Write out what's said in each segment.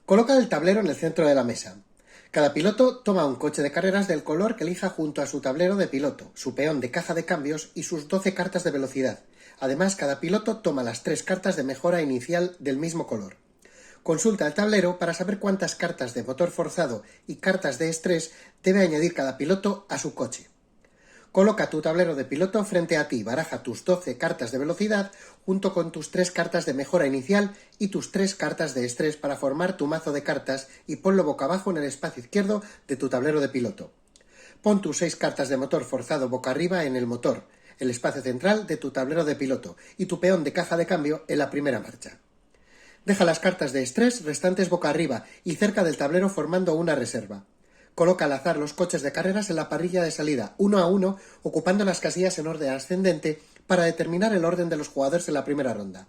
Coloca el tablero en el centro de la mesa. Cada piloto toma un coche de carreras del color que elija junto a su tablero de piloto, su peón de caja de cambios y sus 12 cartas de velocidad. Además, cada piloto toma las 3 cartas de mejora inicial del mismo color. Consulta el tablero para saber cuántas cartas de motor forzado y cartas de estrés debe añadir cada piloto a su coche. Coloca tu tablero de piloto frente a ti, baraja tus 12 cartas de velocidad junto con tus 3 cartas de mejora inicial y tus 3 cartas de estrés para formar tu mazo de cartas y ponlo boca abajo en el espacio izquierdo de tu tablero de piloto. Pon tus 6 cartas de motor forzado boca arriba en el motor, el espacio central de tu tablero de piloto y tu peón de caja de cambio en la primera marcha. Deja las cartas de estrés restantes boca arriba y cerca del tablero formando una reserva. Coloca al azar los coches de carreras en la parrilla de salida, uno a uno, ocupando las casillas en orden ascendente para determinar el orden de los jugadores en la primera ronda.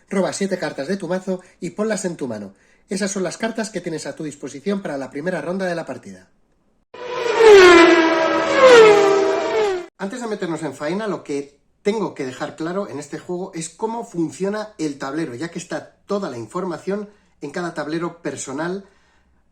Roba 7 cartas de tu mazo y ponlas en tu mano. Esas son las cartas que tienes a tu disposición para la primera ronda de la partida. Antes de meternos en faena, lo que tengo que dejar claro en este juego es cómo funciona el tablero, ya que está toda la información en cada tablero personal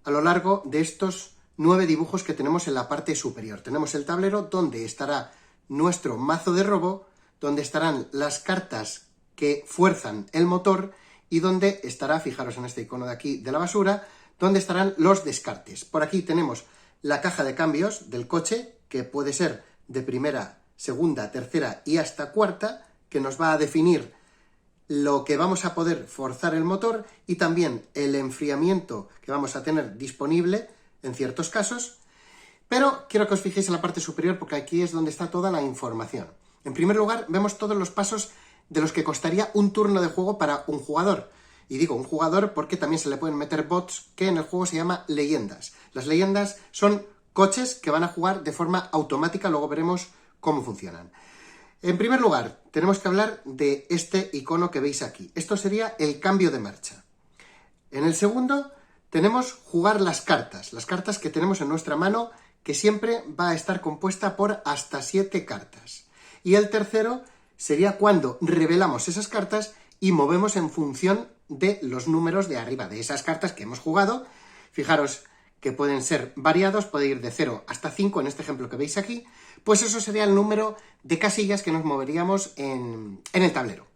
a lo largo de estos 9 dibujos que tenemos en la parte superior. Tenemos el tablero donde estará nuestro mazo de robo, donde estarán las cartas que fuerzan el motor y donde estará, fijaros en este icono de aquí de la basura, donde estarán los descartes. Por aquí tenemos la caja de cambios del coche, que puede ser de primera, segunda, tercera y hasta cuarta, que nos va a definir lo que vamos a poder forzar el motor y también el enfriamiento que vamos a tener disponible en ciertos casos, pero quiero que os fijéis en la parte superior porque aquí es donde está toda la información. En primer lugar, vemos todos los pasos de los que costaría un turno de juego para un jugador. Y digo un jugador porque también se le pueden meter bots que en el juego se llama leyendas. Las leyendas son coches que van a jugar de forma automática, luego veremos cómo funcionan. En primer lugar, tenemos que hablar de este icono que veis aquí. Esto sería el cambio de marcha. En el segundo, tenemos jugar las cartas que tenemos en nuestra mano, que siempre va a estar compuesta por hasta 7 cartas. Y el tercero sería cuando revelamos esas cartas y movemos en función de los números de arriba de esas cartas que hemos jugado. Fijaros que pueden ser variados, puede ir de 0 hasta 5, en este ejemplo que veis aquí, pues eso sería el número de casillas que nos moveríamos en el tablero,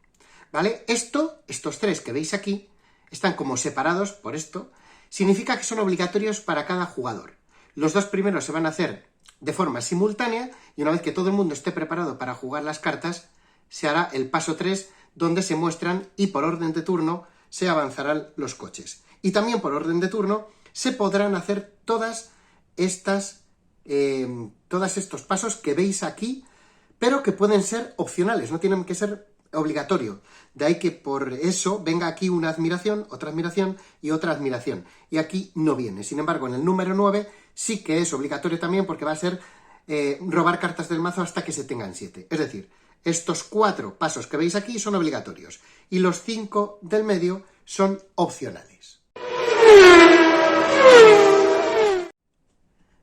¿vale? Estos 3 que veis aquí, están como separados por esto, significa que son obligatorios para cada jugador. Los 2 primeros se van a hacer de forma simultánea y una vez que todo el mundo esté preparado para jugar las cartas, se hará el paso 3 donde se muestran y por orden de turno se avanzarán los coches. Y también por orden de turno se podrán hacer todos estos pasos que veis aquí, pero que pueden ser opcionales, no tienen que ser obligatorio. De ahí que por eso venga aquí una admiración, otra admiración y otra admiración. Y aquí no viene. Sin embargo, en el número 9 sí que es obligatorio también porque va a ser robar cartas del mazo hasta que se tengan 7. Es decir, estos 4 pasos que veis aquí son obligatorios y los 5 del medio son opcionales.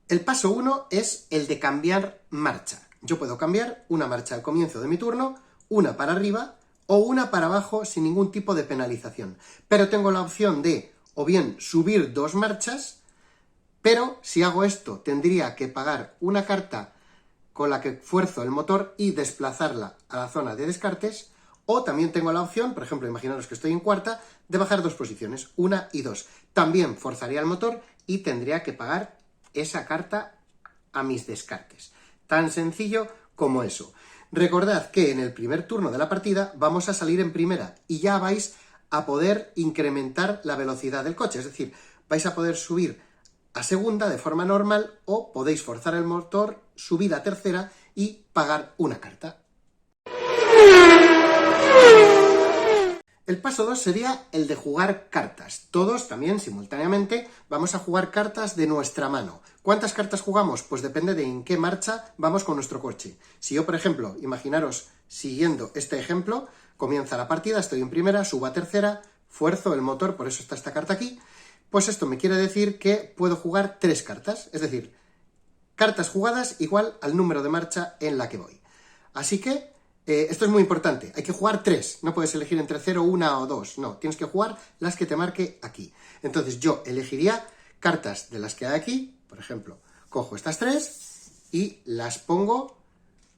El paso 1 es el de cambiar marcha. Yo puedo cambiar una marcha al comienzo de mi turno, una para arriba o una para abajo sin ningún tipo de penalización. Pero tengo la opción de o bien subir 2 marchas, pero si hago esto tendría que pagar una carta con la que fuerzo el motor y desplazarla a la zona de descartes, o también tengo la opción, por ejemplo, imaginaros que estoy en cuarta, de bajar 2 posiciones, 1 y 2. También forzaría el motor y tendría que pagar esa carta a mis descartes. Tan sencillo como eso. Recordad que en el primer turno de la partida vamos a salir en primera y ya vais a poder incrementar la velocidad del coche, es decir, vais a poder subir a segunda de forma normal o podéis forzar el motor, subir a tercera y pagar una carta. El paso 2 sería el de jugar cartas. Todos también simultáneamente vamos a jugar cartas de nuestra mano. ¿Cuántas cartas jugamos? Pues depende de en qué marcha vamos con nuestro coche. Si yo, por ejemplo, imaginaros siguiendo este ejemplo, comienza la partida, estoy en primera, subo a tercera, fuerzo el motor, por eso está esta carta aquí, pues esto me quiere decir que puedo jugar 3 cartas, es decir, cartas jugadas igual al número de marcha en la que voy. Así que Esto es muy importante, hay que jugar 3, no puedes elegir entre 0, 1 o 2, no, tienes que jugar las que te marque aquí. Entonces yo elegiría cartas de las que hay aquí, por ejemplo, cojo estas 3 y las pongo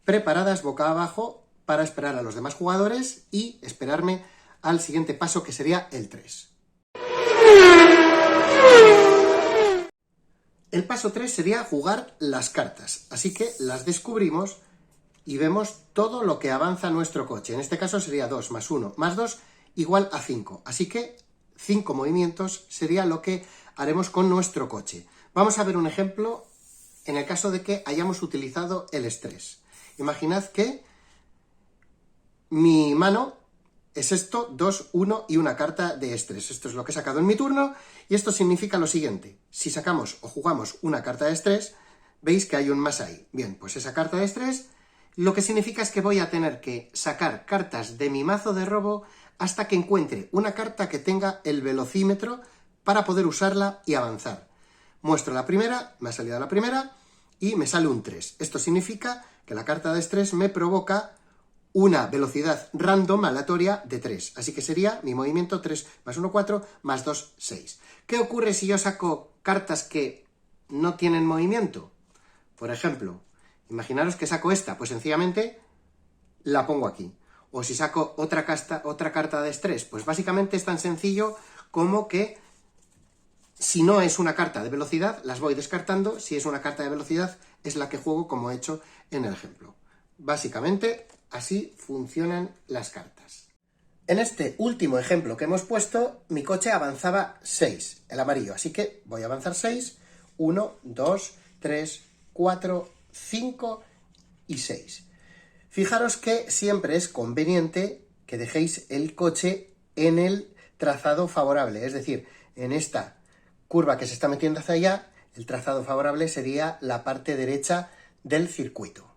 preparadas boca abajo para esperar a los demás jugadores y esperarme al siguiente paso, que sería el 3. El paso 3 sería jugar las cartas, así que las descubrimos y vemos todo lo que avanza nuestro coche. En este caso sería 2 más 1 más 2 igual a 5, así que 5 movimientos sería lo que haremos con nuestro coche. Vamos a ver un ejemplo en el caso de que hayamos utilizado el estrés. Imaginad que mi mano es esto, 2, 1 y una carta de estrés. Esto es lo que he sacado en mi turno y esto significa lo siguiente. Si sacamos o jugamos una carta de estrés, veis que hay un más ahí. Bien, pues esa carta de estrés lo que significa es que voy a tener que sacar cartas de mi mazo de robo hasta que encuentre una carta que tenga el velocímetro para poder usarla y avanzar. Muestro la primera, me ha salido la primera y me sale un 3. Esto significa que la carta de estrés me provoca una velocidad random aleatoria de 3. Así que sería mi movimiento 3 más 1, 4, más 2, 6. ¿Qué ocurre si yo saco cartas que no tienen movimiento? Por ejemplo, imaginaros que saco esta, pues sencillamente la pongo aquí. O si saco otra carta de estrés, pues básicamente es tan sencillo como que si no es una carta de velocidad, las voy descartando. Si es una carta de velocidad, es la que juego como he hecho en el ejemplo. Básicamente, así funcionan las cartas. En este último ejemplo que hemos puesto, mi coche avanzaba 6, el amarillo. Así que voy a avanzar 6, 1, 2, 3, 4, 5 y 6. Fijaros que siempre es conveniente que dejéis el coche en el trazado favorable, es decir, en esta curva que se está metiendo hacia allá, el trazado favorable sería la parte derecha del circuito.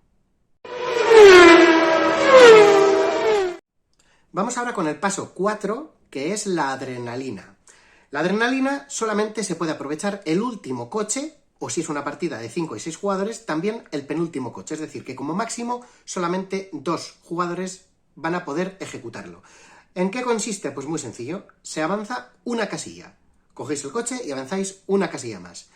Vamos ahora con el paso 4, que es la adrenalina. La adrenalina solamente se puede aprovechar el último coche, o si es una partida de 5 y 6 jugadores, también el penúltimo coche. Es decir, que como máximo solamente 2 jugadores van a poder ejecutarlo. ¿En qué consiste? Pues muy sencillo. Se avanza una casilla. Cogéis el coche y avanzáis una casilla más.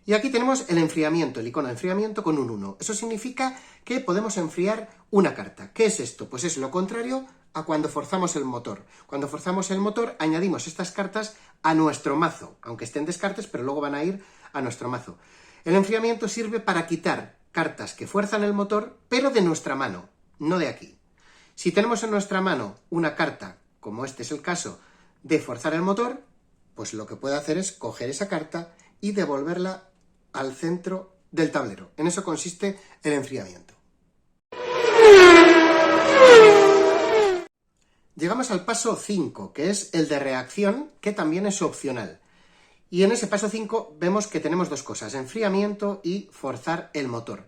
Y aquí tenemos el enfriamiento, el icono de enfriamiento con un 1. Eso significa que podemos enfriar una carta. ¿Qué es esto? Pues es lo contrario a cuando forzamos el motor. Cuando forzamos el motor, añadimos estas cartas a nuestro mazo, aunque estén descartes, pero luego van a ir a nuestro mazo. El enfriamiento sirve para quitar cartas que fuerzan el motor, pero de nuestra mano, no de aquí. Si tenemos en nuestra mano una carta, como este es el caso, de forzar el motor, pues lo que puedo hacer es coger esa carta y devolverla al centro del tablero. En eso consiste el enfriamiento. Llegamos al paso 5, que es el de reacción, que también es opcional. Y en ese paso 5 vemos que tenemos dos cosas, enfriamiento y forzar el motor.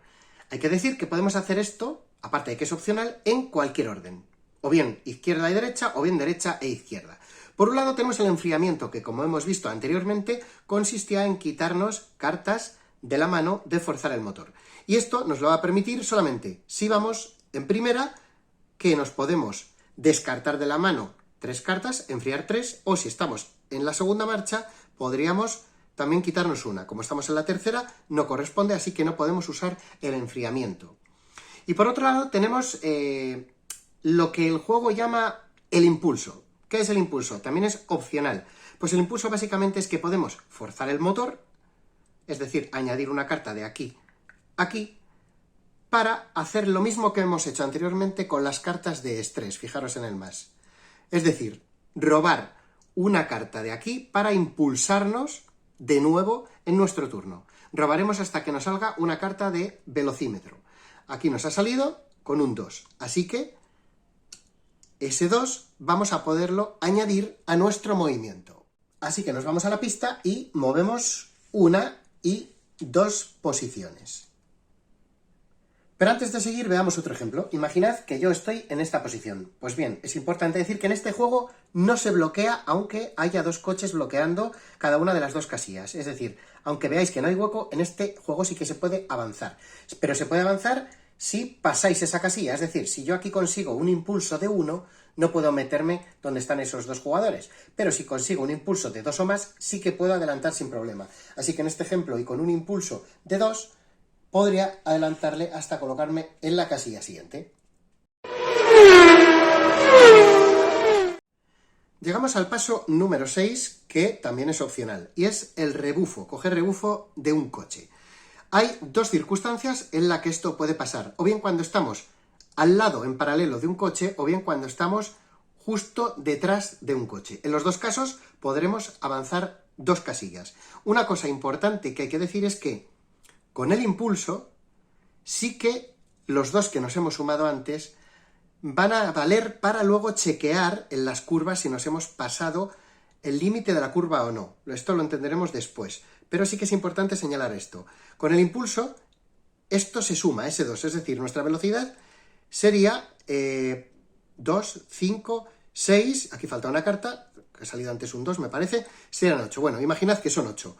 Hay que decir que podemos hacer esto, aparte de que es opcional, en cualquier orden. O bien izquierda y derecha, o bien derecha e izquierda. Por un lado tenemos el enfriamiento, que como hemos visto anteriormente, consistía en quitarnos cartas de la mano de forzar el motor. Y esto nos lo va a permitir solamente si vamos en primera, que nos podemos descartar de la mano 3 cartas, enfriar 3, o si estamos en la segunda marcha, podríamos también quitarnos una. Como estamos en la tercera, no corresponde, así que no podemos usar el enfriamiento. Y por otro lado tenemos lo que el juego llama el impulso. ¿Qué es el impulso? También es opcional. Pues el impulso básicamente es que podemos forzar el motor, es decir, añadir una carta de aquí a aquí, para hacer lo mismo que hemos hecho anteriormente con las cartas de estrés, fijaros en el más. Es decir, robar una carta de aquí para impulsarnos de nuevo en nuestro turno. Robaremos hasta que nos salga una carta de velocímetro. Aquí nos ha salido con un 2, así que ese 2 vamos a poderlo añadir a nuestro movimiento. Así que nos vamos a la pista y movemos 1 y 2 posiciones. Pero antes de seguir, veamos otro ejemplo. Imaginad que yo estoy en esta posición. Pues bien, es importante decir que en este juego no se bloquea aunque haya 2 coches bloqueando cada una de las 2 casillas. Es decir, aunque veáis que no hay hueco, en este juego sí que se puede avanzar. Pero se puede avanzar si pasáis esa casilla. Es decir, si yo aquí consigo un impulso de 1, no puedo meterme donde están esos dos jugadores. Pero si consigo un impulso de 2 o más, sí que puedo adelantar sin problema. Así que en este ejemplo, y con un impulso de 2, podría adelantarle hasta colocarme en la casilla siguiente. Llegamos al paso número 6, que también es opcional, y es el rebufo, coger rebufo de un coche. Hay dos circunstancias en las que esto puede pasar, o bien cuando estamos al lado en paralelo de un coche, o bien cuando estamos justo detrás de un coche. En los dos casos podremos avanzar 2 casillas. Una cosa importante que hay que decir es que con el impulso sí que los dos que nos hemos sumado antes van a valer para luego chequear en las curvas si nos hemos pasado el límite de la curva o no. Esto lo entenderemos después, pero sí que es importante señalar esto. Con el impulso, esto se suma, ese 2, es decir, nuestra velocidad sería 2, 5, 6, aquí falta una carta, que ha salido antes un 2 me parece, serán 8. Bueno, imaginad que son 8.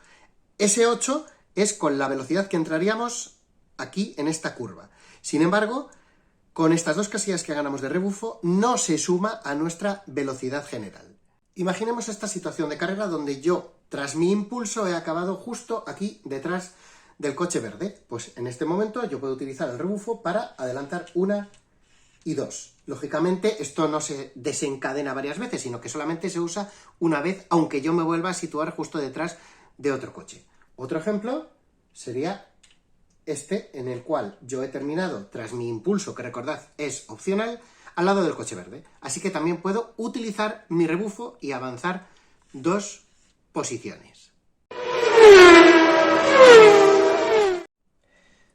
Ese 8 es con la velocidad que entraríamos aquí en esta curva. Sin embargo, con estas 2 casillas que ganamos de rebufo, no se suma a nuestra velocidad general. Imaginemos esta situación de carrera donde yo, tras mi impulso, he acabado justo aquí detrás del coche verde. Pues en este momento yo puedo utilizar el rebufo para adelantar 1 y 2. Lógicamente esto no se desencadena varias veces, sino que solamente se usa una vez, aunque yo me vuelva a situar justo detrás de otro coche. Otro ejemplo sería este, en el cual yo he terminado tras mi impulso, que recordad es opcional, al lado del coche verde. Así que también puedo utilizar mi rebufo y avanzar 2 posiciones.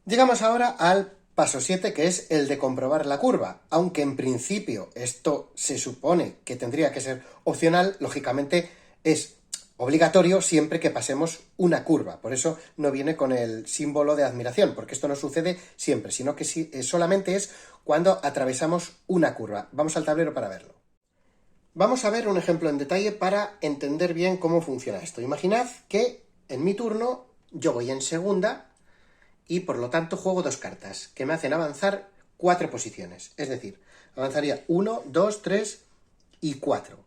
Llegamos ahora al paso 7, que es el de comprobar la curva. Aunque en principio esto se supone que tendría que ser opcional, lógicamente es obligatorio siempre que pasemos una curva. Por eso no viene con el símbolo de admiración, porque esto no sucede siempre, sino que solamente es cuando atravesamos una curva. Vamos al tablero para verlo. Vamos a ver un ejemplo en detalle para entender bien cómo funciona esto. Imaginad que en mi turno yo voy en segunda y por lo tanto juego 2 cartas que me hacen avanzar 4 posiciones. Es decir, avanzaría 1, 2, 3 y 4.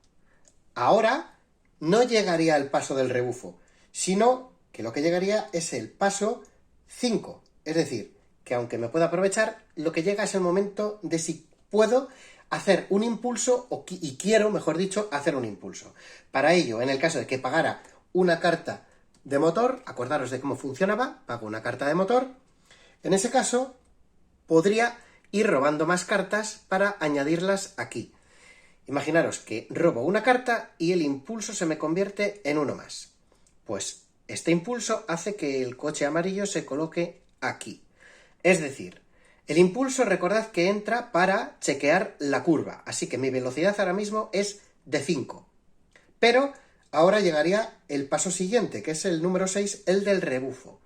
Ahora no llegaría al paso del rebufo, sino que lo que llegaría es el paso 5. Es decir, que aunque me pueda aprovechar, lo que llega es el momento de si puedo hacer un impulso y quiero, mejor dicho, hacer un impulso. Para ello, en el caso de que pagara una carta de motor, acordaros de cómo funcionaba, pago una carta de motor, en ese caso podría ir robando más cartas para añadirlas aquí. Imaginaros que robo una carta y el impulso se me convierte en uno más. Pues este impulso hace que el coche amarillo se coloque aquí. Es decir, el impulso recordad que entra para chequear la curva, así que mi velocidad ahora mismo es de 5. Pero ahora llegaría el paso siguiente, que es el número 6, el del rebufo.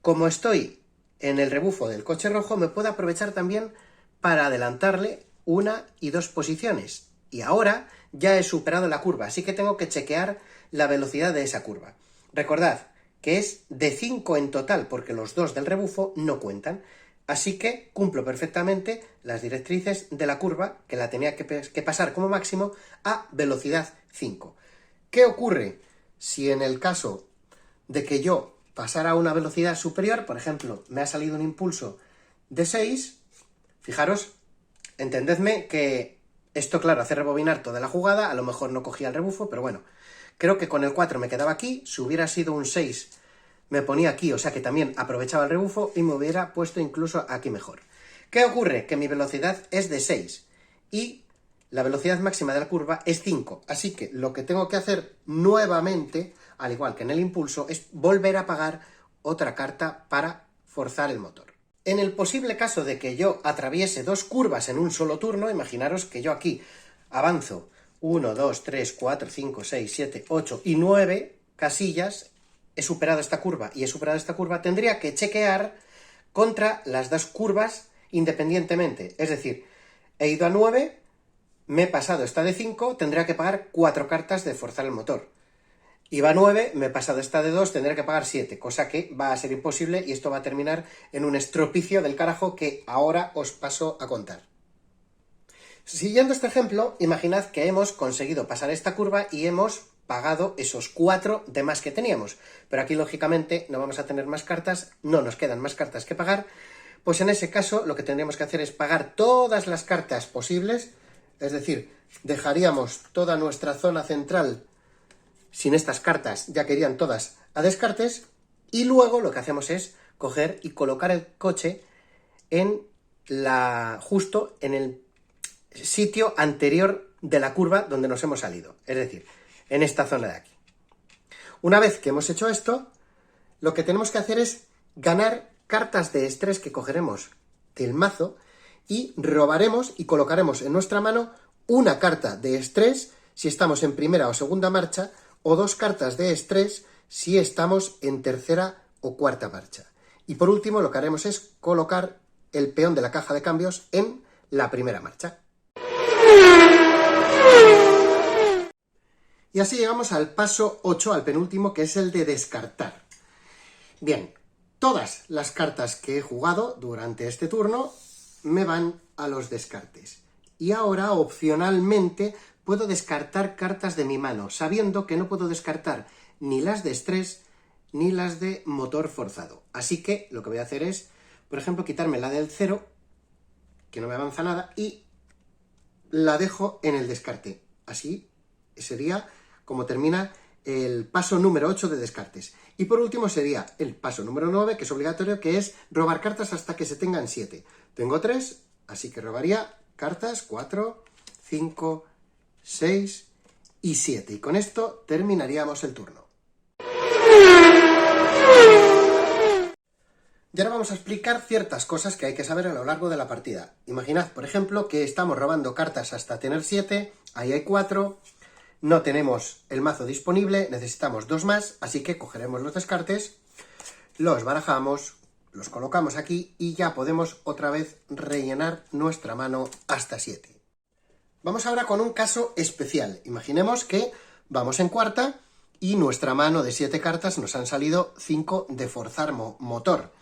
Como estoy en el rebufo del coche rojo, me puedo aprovechar también para adelantarle 1 y 2 posiciones. Y ahora ya he superado la curva, así que tengo que chequear la velocidad de esa curva. Recordad que es de 5 en total, porque los 2 del rebufo no cuentan. Así que cumplo perfectamente las directrices de la curva, que la tenía que pasar como máximo a velocidad 5. ¿Qué ocurre si en el caso de que yo pasara a una velocidad superior, por ejemplo, me ha salido un impulso de 6, fijaros, entendedme que esto, claro, hace rebobinar toda la jugada, a lo mejor no cogía el rebufo, pero bueno, creo que con el 4 me quedaba aquí, si hubiera sido un 6 me ponía aquí, o sea que también aprovechaba el rebufo y me hubiera puesto incluso aquí mejor. ¿Qué ocurre? Que mi velocidad es de 6 y la velocidad máxima de la curva es 5, así que lo que tengo que hacer nuevamente, al igual que en el impulso, es volver a pagar otra carta para forzar el motor. En el posible caso de que yo atraviese 2 curvas en un solo turno, imaginaros que yo aquí avanzo 1, 2, 3, 4, 5, 6, 7, 8 y 9 casillas, he superado esta curva y he superado esta curva, tendría que chequear contra las 2 curvas independientemente. Es decir, he ido a 9, me he pasado esta de 5, tendría que pagar 4 cartas de forzar el motor. iba 9, me he pasado esta de 2, tendré que pagar 7, cosa que va a ser imposible y esto va a terminar en un estropicio del carajo que ahora os paso a contar. Siguiendo este ejemplo, imaginad que hemos conseguido pasar esta curva y hemos pagado esos 4 de más que teníamos. Pero aquí, lógicamente, no vamos a tener más cartas, no nos quedan más cartas que pagar. Pues en ese caso, lo que tendríamos que hacer es pagar todas las cartas posibles, es decir, dejaríamos toda nuestra zona central sin estas cartas, ya que irían todas a descartes, y luego lo que hacemos es coger y colocar el coche justo en el sitio anterior de la curva donde nos hemos salido, es decir, en esta zona de aquí. Una vez que hemos hecho esto, lo que tenemos que hacer es ganar cartas de estrés que cogeremos del mazo y robaremos y colocaremos en nuestra mano una carta de estrés si estamos en primera o segunda marcha, o 2 cartas de estrés si estamos en tercera o cuarta marcha. Y por último, lo que haremos es colocar el peón de la caja de cambios en la primera marcha. Y así llegamos al paso 8, al penúltimo, que es el de descartar. Bien, todas las cartas que he jugado durante este turno me van a los descartes. Y ahora, opcionalmente, puedo descartar cartas de mi mano, sabiendo que no puedo descartar ni las de estrés ni las de motor forzado. Así que lo que voy a hacer es, por ejemplo, quitarme la del 0, que no me avanza nada, y la dejo en el descarte. Así sería como termina el paso número 8 de descartes. Y por último sería el paso número 9, que es obligatorio, que es robar cartas hasta que se tengan 7. Tengo 3, así que robaría cartas 4, 5, 6 y 7. Y con esto terminaríamos el turno. Y ahora vamos a explicar ciertas cosas que hay que saber a lo largo de la partida. Imaginad, por ejemplo, que estamos robando cartas hasta tener 7, ahí hay 4, no tenemos el mazo disponible, necesitamos 2 más, así que cogeremos los descartes, los barajamos, los colocamos aquí y ya podemos otra vez rellenar nuestra mano hasta 7. Vamos ahora con un caso especial. Imaginemos que vamos en cuarta y nuestra mano de 7 cartas nos han salido 5 de forzar motor.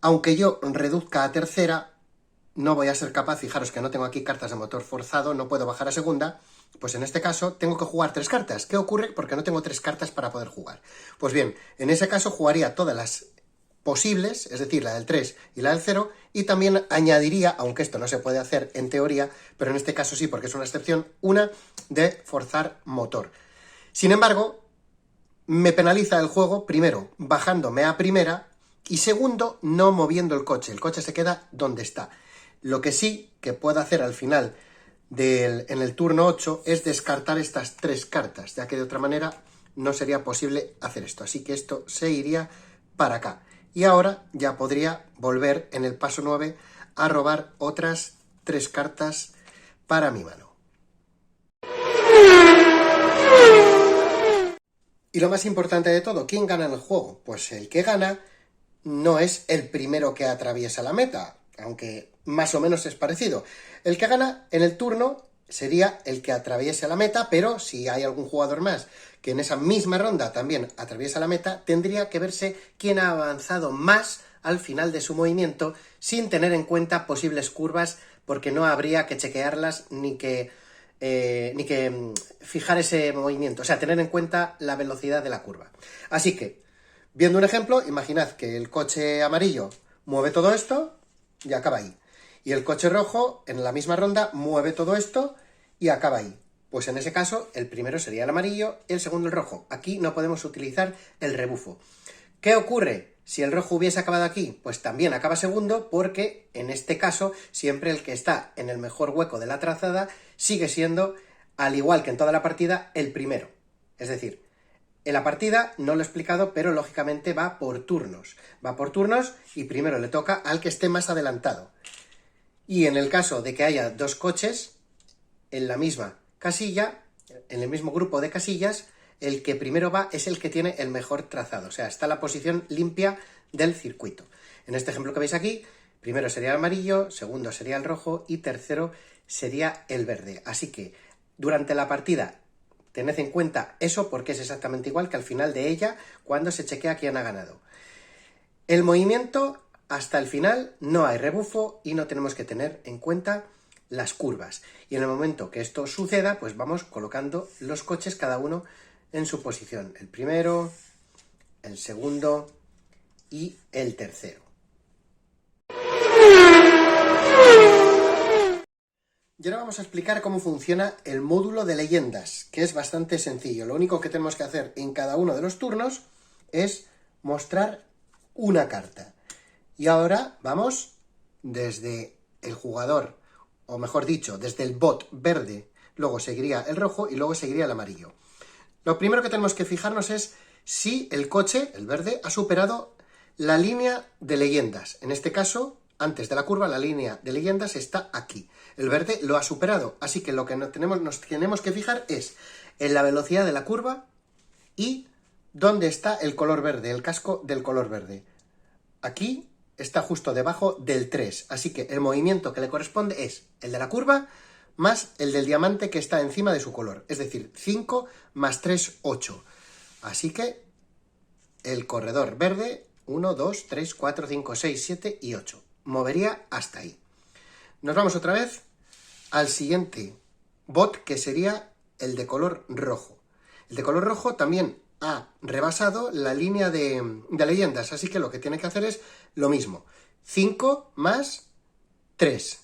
Aunque yo reduzca a tercera, no voy a ser capaz, fijaros que no tengo aquí cartas de motor forzado, no puedo bajar a segunda, pues en este caso tengo que jugar 3 cartas. ¿Qué ocurre? Porque no tengo 3 cartas para poder jugar. Pues bien, en ese caso jugaría todas las posibles, es decir, la del 3 y la del 0, y también añadiría, aunque esto no se puede hacer en teoría, pero en este caso sí, porque es una excepción, una de forzar motor. Sin embargo, me penaliza el juego, primero, bajándome a primera, y segundo, no moviendo el coche se queda donde está. Lo que sí que puedo hacer al final en el turno 8 es descartar estas 3 cartas, ya que de otra manera no sería posible hacer esto. Así que esto se iría para acá. Y ahora ya podría volver en el paso 9 a robar otras 3 cartas para mi mano. Y lo más importante de todo, ¿quién gana en el juego? Pues el que gana no es el primero que atraviesa la meta, aunque más o menos es parecido. El que gana en el turno sería el que atraviese la meta, pero si hay algún jugador más que en esa misma ronda también atraviesa la meta, tendría que verse quién ha avanzado más al final de su movimiento sin tener en cuenta posibles curvas, porque no habría que chequearlas ni que fijar ese movimiento, o sea, tener en cuenta la velocidad de la curva. Así que, viendo un ejemplo, imaginad que el coche amarillo mueve todo esto y acaba ahí. Y el coche rojo, en la misma ronda, mueve todo esto y acaba ahí. Pues en ese caso, el primero sería el amarillo y el segundo el rojo. Aquí no podemos utilizar el rebufo. ¿Qué ocurre? Si el rojo hubiese acabado aquí, pues también acaba segundo, porque en este caso siempre el que está en el mejor hueco de la trazada sigue siendo, al igual que en toda la partida, el primero. Es decir, en la partida, no lo he explicado, pero lógicamente va por turnos. Va por turnos y primero le toca al que esté más adelantado. Y en el caso de que haya 2 coches en la misma casilla, en el mismo grupo de casillas, el que primero va es el que tiene el mejor trazado. O sea, está la posición limpia del circuito. En este ejemplo que veis aquí, primero sería el amarillo, segundo sería el rojo y tercero sería el verde. Así que durante la partida, Tened en cuenta eso porque es exactamente igual que al final de ella cuando se chequea quién ha ganado. El movimiento hasta el final no hay rebufo y no tenemos que tener en cuenta las curvas. Y en el momento que esto suceda, pues vamos colocando los coches cada uno en su posición. El primero, el segundo y el tercero. Y ahora vamos a explicar cómo funciona el módulo de leyendas, que es bastante sencillo. Lo único que tenemos que hacer en cada uno de los turnos es mostrar una carta. Y ahora vamos desde el jugador, o mejor dicho, desde el bot verde, luego seguiría el rojo y luego seguiría el amarillo. Lo primero que tenemos que fijarnos es si el coche, el verde, ha superado la línea de leyendas. En este caso, antes de la curva, la línea de leyendas está aquí. El verde lo ha superado, así que lo que nos tenemos que fijar es en la velocidad de la curva y dónde está el color verde, el casco del color verde. Aquí está justo debajo del 3, así que el movimiento que le corresponde es el de la curva más el del diamante que está encima de su color, es decir, 5 más 3, 8. Así que el corredor verde, 1, 2, 3, 4, 5, 6, 7 y 8. Movería hasta ahí. Nos vamos otra vez al siguiente bot, que sería el de color rojo. El de color rojo también ha rebasado la línea de leyendas, así que lo que tiene que hacer es lo mismo. 5 más 3.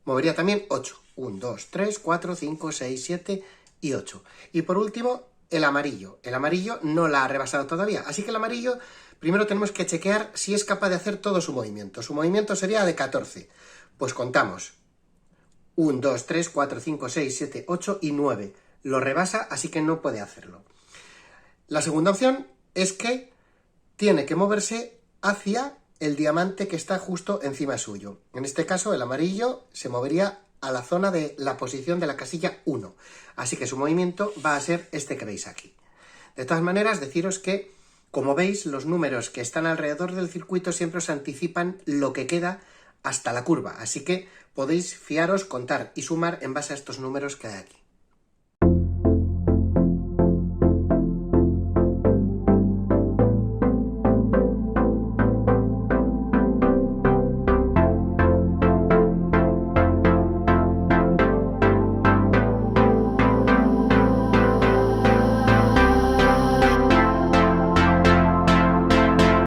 Movería también 8. 1, 2, 3, 4, 5, 6, 7 y 8. Y por último, el amarillo. El amarillo no la ha rebasado todavía, así que el amarillo primero tenemos que chequear si es capaz de hacer todo su movimiento. Su movimiento sería de 14. Pues contamos. 1, 2, 3, 4, 5, 6, 7, 8 y 9. Lo rebasa, así que no puede hacerlo. La segunda opción es que tiene que moverse hacia el diamante que está justo encima suyo. En este caso, el amarillo se movería a la zona de la posición de la casilla 1. Así que su movimiento va a ser este que veis aquí. De todas maneras, deciros que, como veis, los números que están alrededor del circuito siempre os anticipan lo que queda hasta la curva. Así que podéis fiaros, contar y sumar en base a estos números que hay aquí.